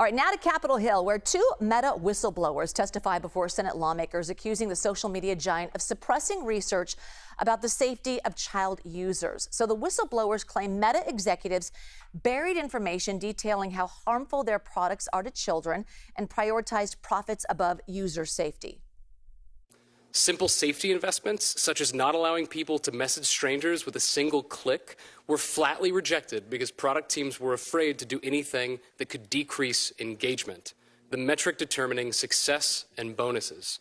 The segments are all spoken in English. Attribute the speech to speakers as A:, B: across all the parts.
A: All right, now to Capitol Hill, where two Meta whistleblowers testified before Senate lawmakers accusing the social media giant of suppressing research about the safety of child users. So the whistleblowers claim Meta executives buried information detailing how harmful their products are to children and prioritized profits above user safety.
B: Simple safety investments, such as not allowing people to message strangers with a single click, were flatly rejected because product teams were afraid to do anything that could decrease engagement, the metric determining success and bonuses.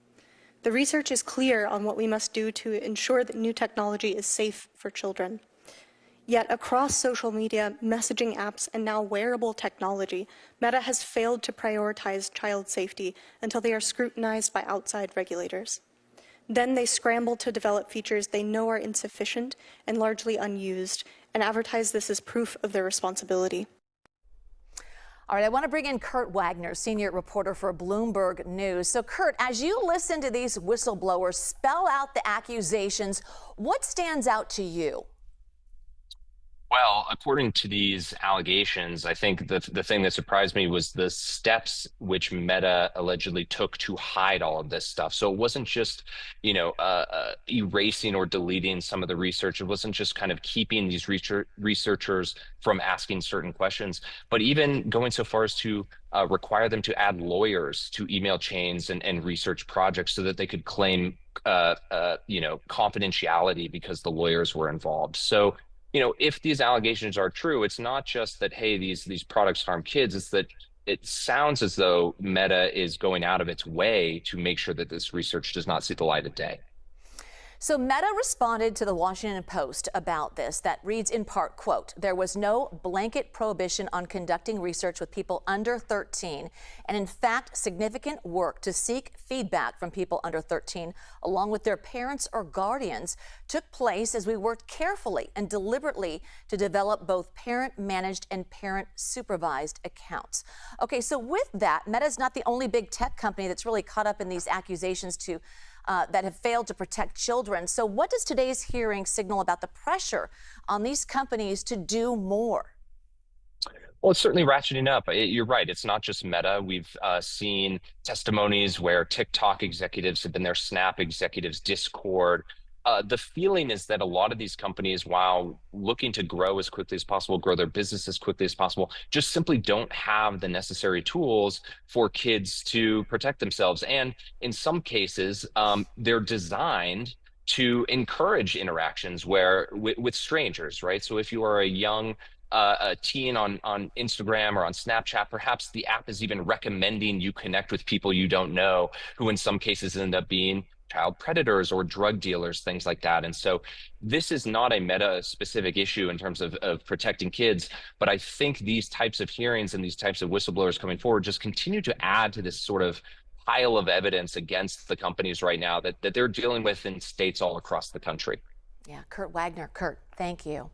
C: The research is clear on what we must do to ensure that new technology is safe for children. Yet across social media, messaging apps, and now wearable technology, Meta has failed to prioritize child safety until they are scrutinized by outside regulators. Then they scramble to develop features they know are insufficient and largely unused, and advertise this as proof of their responsibility.
A: All right, I want to bring in Kurt Wagner, senior reporter for Bloomberg News. So, Kurt, as you listen to these whistleblowers spell out the accusations, what stands out to you?
D: Well, according to these allegations, I think the thing that surprised me was the steps which Meta allegedly took to hide all of this stuff. So it wasn't just, erasing or deleting some of the research. It wasn't just kind of keeping these researchers from asking certain questions, but even going so far as to require them to add lawyers to email chains and research projects so that they could claim, confidentiality because the lawyers were involved. So, if these allegations are true, it's not just that, hey, these products harm kids, it's that it sounds as though Meta is going out of its way to make sure that this research does not see the light of day.
A: So Meta responded to the Washington Post about this that reads in part, quote, "There was no blanket prohibition on conducting research with people under 13, and in fact, significant work to seek feedback from people under 13, along with their parents or guardians, took place as we worked carefully and deliberately to develop both parent-managed and parent-supervised accounts." Okay, so with that, Meta's not the only big tech company that's really caught up in these accusations that have failed to protect children. So what does today's hearing signal about the pressure on these companies to do more?
D: Well, it's certainly ratcheting up. You're right. It's not just Meta. We've seen testimonies where TikTok executives have been there, Snap executives, Discord. The feeling is that a lot of these companies, while looking to grow as quickly as possible, grow their business as quickly as possible, just simply don't have the necessary tools for kids to protect themselves. And in some cases, they're designed to encourage interactions with strangers, right? So if you are a young a teen on Instagram or on Snapchat, perhaps the app is even recommending you connect with people you don't know, who in some cases end up being child predators or drug dealers, things like that. And so this is not a Meta specific issue in terms of protecting kids, but I think these types of hearings and these types of whistleblowers coming forward just continue to add to this sort of pile of evidence against the companies right now that they're dealing with in states all across the country.
A: Yeah, Kurt Wagner. Kurt, thank you.